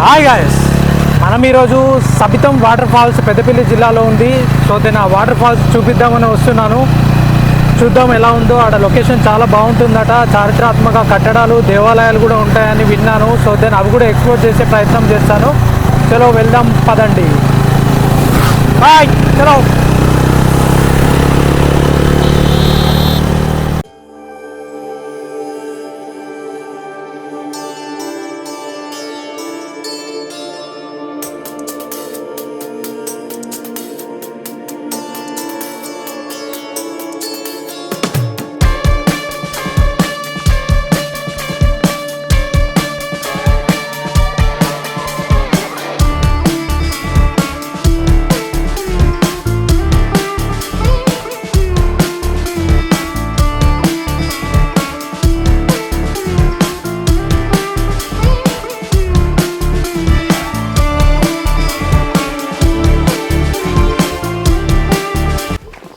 Hi guys, మనం ఈరోజు Sabitham water falls Peddapalli జిల్లాలో ఉంది. సో నేను ఆ వాటర్ ఫాల్స్ చూపిద్దామని వస్తున్నాను. చూద్దాం ఎలా ఉందో. ఆడ లొకేషన్ చాలా బాగుంటుందట. చారిత్రాత్మక కట్టడాలు, దేవాలయాలు కూడా ఉంటాయని విన్నాను. సో నేను అవి కూడా ఎక్స్ప్లోర్ చేసే ప్రయత్నం చేస్తాను. చలో వెళ్దాం పదండి. హాయ్, చలో.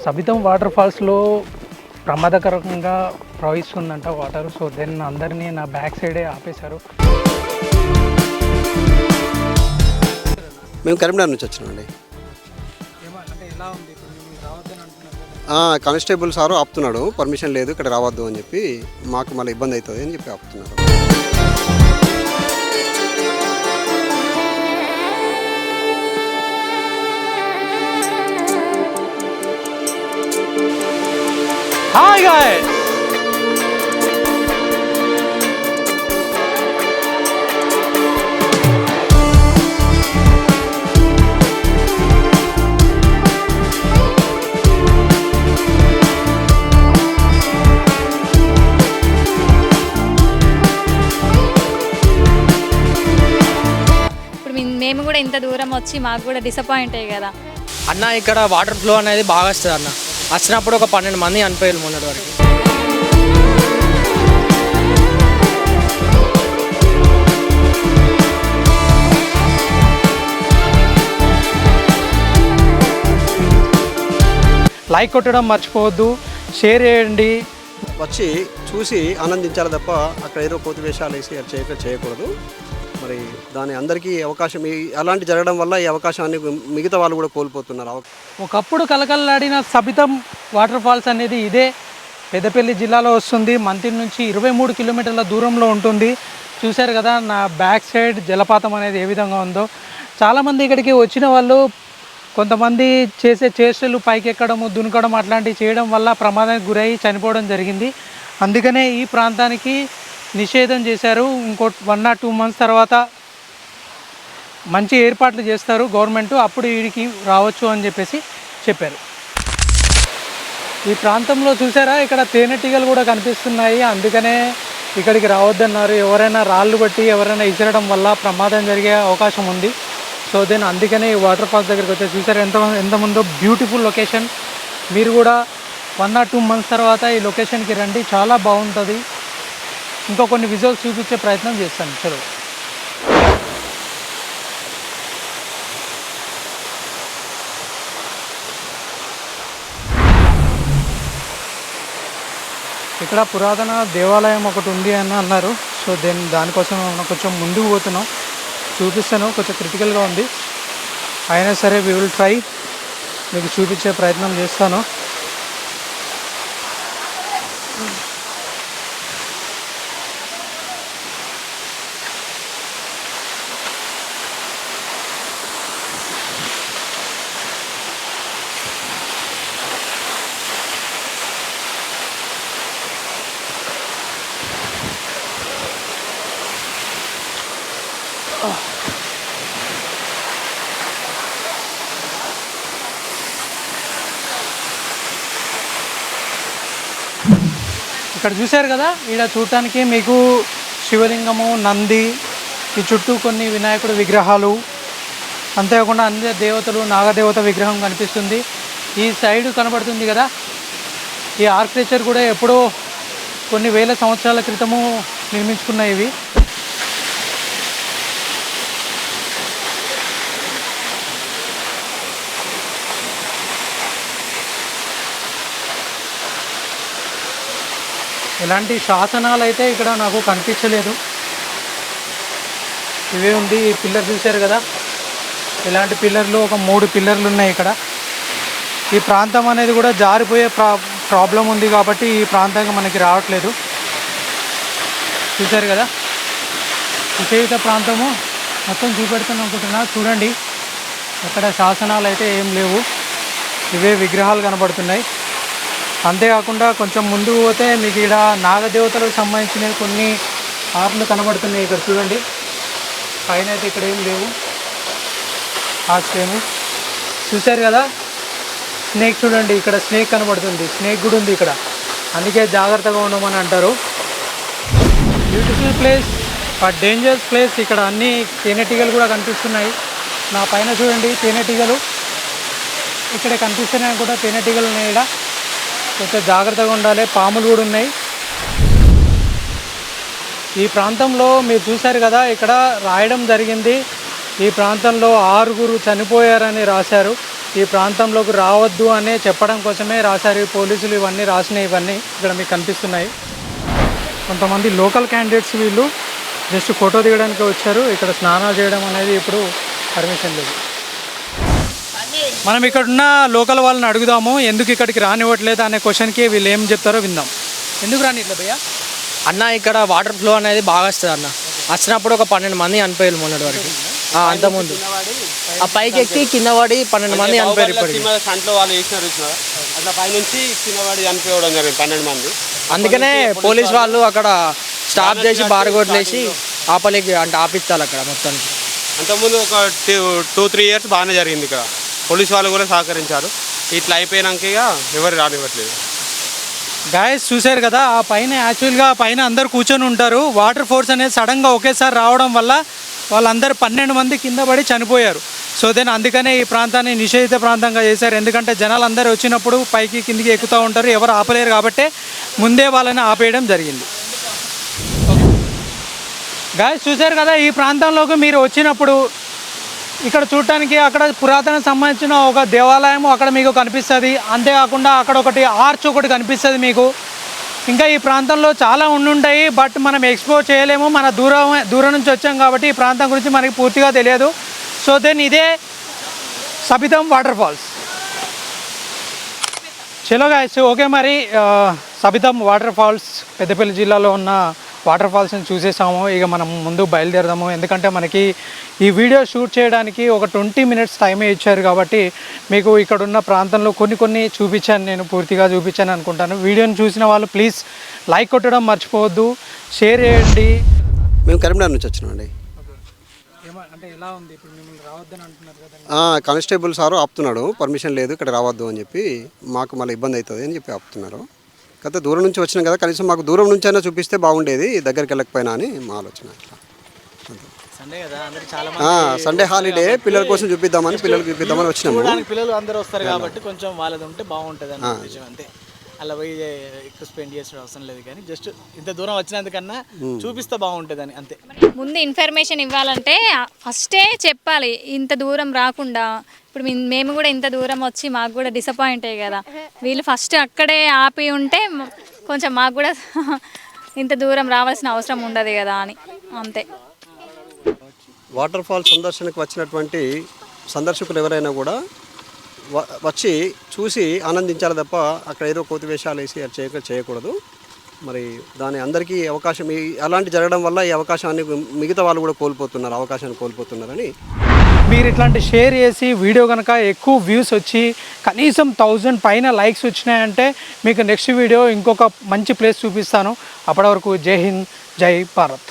సబితం వాటర్ ఫాల్స్లో ప్రమాదకరంగా ప్రవహిస్తుందంట వాటర్. సో దెన్ అందరినీ నా బ్యాక్ సైడే ఆపేశారు. మేము కరీంనగర్ నుంచి వచ్చినామండి. కానిస్టేబుల్ సారు ఆపుతున్నాడు, పర్మిషన్ లేదు ఇక్కడ రావద్దు అని చెప్పి, మాకు మళ్ళీ ఇబ్బంది అవుతుంది అని చెప్పి ఆపుతున్నారు. హాయ్ గాయ్స్, మేము కూడా ఇంత దూరం వచ్చి మాకు కూడా డిసప్పాయింట్ అయ్యి కదా అన్న. ఇక్కడ వాటర్ ఫ్లో అనేది బాగా వస్తుంది అన్న. వచ్చినప్పుడు ఒక 12 మంది చనిపోయారు మొన్నటి వరకు. లైక్ కొట్టడం మర్చిపోవద్దు, షేర్ చేయండి. వచ్చి చూసి ఆనందించాలి తప్ప అక్కడ ఏదో కోతి వేషాలు వేసి చేయకూడదు. మరి దాని అందరికీ అవకాశం అలాంటి జరగడం వల్ల ఈ అవకాశాన్ని మిగతా వాళ్ళు కూడా కోల్పోతున్నారు. ఒకప్పుడు కలకలలాడిన సబితం వాటర్ ఫాల్స్ అనేది ఇదే పెద్దపల్లి జిల్లాలో వస్తుంది. మంతిని నుంచి 23 కిలోమీటర్ల దూరంలో ఉంటుంది. చూశారు కదా నా బ్యాక్ సైడ్ జలపాతం అనేది ఏ విధంగా ఉందో. చాలామంది ఇక్కడికి వచ్చిన వాళ్ళు కొంతమంది చేసే చేష్టలు పైకి ఎక్కడము, దునకడం అట్లాంటివి చేయడం వల్ల ప్రమాదానికి గురై చనిపోవడం జరిగింది. అందుకనే ఈ ప్రాంతానికి నిషేధం చేశారు. ఇంకో 1 or 2 months తర్వాత మంచి ఏర్పాట్లు చేస్తారు గవర్నమెంట్, అప్పుడు వీడికి రావచ్చు అని చెప్పేసి చెప్పారు. ఈ ప్రాంతంలో చూసారా, ఇక్కడ తేనెటీగలు కూడా కనిపిస్తున్నాయి. అందుకనే ఇక్కడికి రావద్దన్నారు. ఎవరైనా రాళ్ళు బట్టి ఎవరైనా ఇసరడం వల్ల ప్రమాదం జరిగే అవకాశం ఉంది. సో దెన్ అందుకనే ఈ వాటర్ ఫాల్స్ దగ్గరికి వచ్చి చూసారు ఎంతమందో. Beautiful location. మీరు కూడా 1 or 2 months తర్వాత ఈ లొకేషన్కి రండి, చాలా బాగుంటుంది. ఇంకా కొన్ని విజువల్స్ చూపించే ప్రయత్నం చేస్తాను. చలో. ఇక్కడ పురాతన దేవాలయం ఒకటి ఉంది అని అన్నారు. సో దానికోసం కొంచెం ముందుకు పోతున్నాం, చూపిస్తాను. కొంచెం క్రిటికల్గా ఉంది, అయినా సరే వి విల్ ట్రై, మీకు చూపించే ప్రయత్నం చేస్తాను. ఇక్కడ చూశారు కదా, ఇక్కడ చూడటానికి మీకు శివలింగము, నంది, ఈ చుట్టూ కొన్ని వినాయకుడి విగ్రహాలు, అంతేకాకుండా అన్ని దేవతలు, నాగదేవత విగ్రహం కనిపిస్తుంది. ఈ సైడ్ కనబడుతుంది కదా, ఈ ఆర్కిటెక్చర్ కూడా ఎప్పుడో కొన్ని వేల సంవత్సరాల క్రితము నిర్మించుకున్నాయి ఇవి. ఎలాంటి శాసనాలు అయితే ఇక్కడ నాకు కనిపించలేదు. ఇవే ఉంది. ఈ పిల్లర్ చూశారు కదా, ఇలాంటి పిల్లర్లు ఒక 3 పిల్లర్లు ఉన్నాయి ఇక్కడ. ఈ ప్రాంతం అనేది కూడా జారిపోయే ప్రాబ్లం ఉంది కాబట్టి ఈ ప్రాంతానికి మనకి రావట్లేదు. చూశారు కదా, విషయిత ప్రాంతము మొత్తం చూపెడుతాను అనుకుంటున్నా. చూడండి, అక్కడ శాసనాలు అయితే ఏం లేవు, ఇవే విగ్రహాలు కనబడుతున్నాయి. అంతేకాకుండా కొంచెం ముందు పోతే మీకు ఇక్కడ నాగదేవతలకు సంబంధించిన కొన్ని ఆర్లు కనబడుతున్నాయి. ఇక్కడ చూడండి, పైన అయితే ఇక్కడ ఏం లేవు ఆర్ట్స్ ఏమి. చూశారు కదా, స్నేక్ చూడండి, ఇక్కడ స్నేక్ కనబడుతుంది, స్నేక్ కూడా ఉంది ఇక్కడ, అందుకే జాగ్రత్తగా ఉండమని అంటారు. Beautiful place but dangerous place. ఇక్కడ అన్ని తేనెటీగలు కూడా కనిపిస్తున్నాయి. నా పైన చూడండి తేనెటీగలు, ఇక్కడ కనిపిస్తున్నాయి కూడా తేనెటీగలు ఉన్నాయి. ఇక్కడ కొంచెం జాగ్రత్తగా ఉండాలి. పాములు కూడా ఉన్నాయి. ఈ ప్రాంతంలో మీరు చూశారు కదా, ఇక్కడ రాయడం జరిగింది, ఈ ప్రాంతంలో 6 చనిపోయారని రాశారు. ఈ ప్రాంతంలోకి రావద్దు అనే చెప్పడం కోసమే రాశారు ఈ పోలీసులు. ఇవన్నీ రాసినాయి, ఇవన్నీ ఇక్కడ మీకు కనిపిస్తున్నాయి. కొంతమంది లోకల్ క్యాండిడేట్స్ వీళ్ళు జస్ట్ ఫోటో దిగడానికి వచ్చారు. ఇక్కడ స్నానాలు చేయడం అనేది ఇప్పుడు పర్మిషన్ లేదు. మనం ఇక్కడ ఉన్న లోకల్ వాళ్ళని అడుగుదాము, ఎందుకు ఇక్కడికి రానివ్వట్లేదు అనే క్వశ్చన్కి వీళ్ళు ఏం చెప్తారో విందాం. ఎందుకు రానిట్లేదు భయ్యా? అన్న ఇక్కడ వాటర్ ఫ్లో అనేది బాగా వస్తుంది అన్న. వచ్చినప్పుడు ఒక 12 మంది చనిపోయారు మొన్నటి వరకు. అంతకుముందు ఆ పైకి ఎక్కి కింద పడి 12 మంది చనిపోయారు. ఇప్పటికి సంట్లో వాళ్ళు వేసినారు అట్లా పైనుంచి కింద పడి చనిపోవడం జరిగింది 12 మంది. అందుకనే పోలీస్ వాళ్ళు అక్కడ స్టాప్ చేసి బారగొట్లేసి ఆపలేకి అంటే ఆపిస్తారు అక్కడ మొత్తానికి. అంతకుముందు ఒక 2-3 ఇయర్స్ బాగానే జరిగింది ఇక్కడ. పోలీస్ వాళ్ళు కూడా సహకరించారు. ఇట్లా అయిపోయినాక ఇక ఎవరు రానివ్వట్లేదు. గాయస్ చూశారు కదా, ఆ పైన యాక్చువల్గా పైన అందరు కూర్చొని ఉంటారు. వాటర్ ఫోర్స్ అనేది సడన్గా ఒకేసారి రావడం వల్ల వాళ్ళందరూ 12 మంది కింద పడి చనిపోయారు. సో దెన్ అందుకనే ఈ ప్రాంతాన్ని నిషేధిత ప్రాంతంగా చేశారు. ఎందుకంటే జనాలు అందరూ వచ్చినప్పుడు పైకి కిందికి ఎక్కుతూ ఉంటారు, ఎవరు ఆపలేరు కాబట్టి ముందే వాళ్ళని ఆపేయడం జరిగింది. గాయస్ చూశారు కదా, ఈ ప్రాంతంలోకి మీరు వచ్చినప్పుడు ఇక్కడ చూడటానికి అక్కడ పురాతన సంబంధించిన ఒక దేవాలయం అక్కడ మీకు కనిపిస్తుంది. అంతేకాకుండా అక్కడ ఒకటి ఆర్చ్ ఒకటి కనిపిస్తుంది మీకు. ఇంకా ఈ ప్రాంతంలో చాలా ఉండుంటాయి, బట్ మనం ఎక్స్ప్లోర్ చేయలేము. మన దూరం నుంచి వచ్చాం కాబట్టి ఈ ప్రాంతం గురించి మనకి పూర్తిగా తెలియదు. సో దెన్ ఇదే సబితం వాటర్ ఫాల్స్. చలో గాయస్, ఓకే మరి సబితం వాటర్ ఫాల్స్ పెద్దపల్లి జిల్లాలో ఉన్న వాటర్ ఫాల్స్ని చూసేసాము. ఇక మనం ముందు బయలుదేరదాము. ఎందుకంటే మనకి ఈ వీడియో షూట్ చేయడానికి ఒక 20 మినిట్స్ టైమే ఇచ్చారు కాబట్టి మీకు ఇక్కడ ఉన్న ప్రాంతంలో కొన్ని చూపించాను, నేను పూర్తిగా చూపించాను అనుకుంటాను. వీడియోని చూసిన వాళ్ళు ప్లీజ్ లైక్ కొట్టడం మర్చిపోవద్దు, షేర్ చేయండి. మేము కరీంనగర్ నుంచి వచ్చినామండి. అంటే ఎలా ఉంది ఇప్పుడు, మిమ్మల్ని రావద్దని అంటున్నారు కదా? కానిస్టేబుల్ సారు ఆపుతున్నాడు, పర్మిషన్ లేదు ఇక్కడ రావద్దు అని చెప్పి, మాకు మళ్ళీ ఇబ్బంది అవుతుంది అని చెప్పి ఆపుతున్నారు. కాకపోతే దూరం నుంచి వచ్చినాం కదా, కనీసం మాకు దూరం నుంచి అయినా చూపిస్తే బాగుండేది, దగ్గరికి వెళ్ళకపోయినా అని మా ఆలోచన. సండే హాలిడే పిల్లల కోసం చూపిద్దామని వచ్చినాము. పిల్లలు అందరూ వస్తారు కాబట్టి కొంచెం వాళ్ళది ఉంటే బాగుంటుంది అన్న విషయం, అంతే. అలా పోయి ఎక్కువ స్పెండ్ చేసే అవసరం లేదు, కానీ జస్ట్ ఇంత దూరం వచ్చినందుకన్నా చూపిస్తే బాగుంటుందని, అంతే. ముందు ఇన్ఫర్మేషన్ ఇవ్వాలంటే ఫస్టే చెప్పాలి, ఇంత దూరం రాకుండా. ఇప్పుడు మేము కూడా ఇంత దూరం వచ్చి మాకు కూడా డిసప్పాయింట్ అయ్యి కదా. వీళ్ళు ఫస్ట్ అక్కడే ఆపి ఉంటే కొంచెం మాకు కూడా ఇంత దూరం రావాల్సిన అవసరం ఉండదు కదా అని, అంతే. వాటర్ ఫాల్ సందర్శనకు వచ్చినటువంటి సందర్శకులు ఎవరైనా కూడా వచ్చి చూసి ఆనందించాలి తప్ప అక్కడ ఏదో కోతి వేషాలు వేసి అది చేయకూడదు. మరి దాని అందరికీ అవకాశం అలాంటి జరగడం వల్ల ఈ అవకాశాన్ని మిగతా వాళ్ళు కూడా అవకాశాన్ని కోల్పోతున్నారని. మీరు ఇట్లాంటి షేర్ చేసి వీడియో కనుక ఎక్కువ వ్యూస్ వచ్చి కనీసం 1000 పైన లైక్స్ వచ్చినాయంటే మీకు నెక్స్ట్ వీడియో ఇంకొక మంచి ప్లేస్ చూపిస్తాను. అప్పటి వరకు జై హింద్, జై భారత్.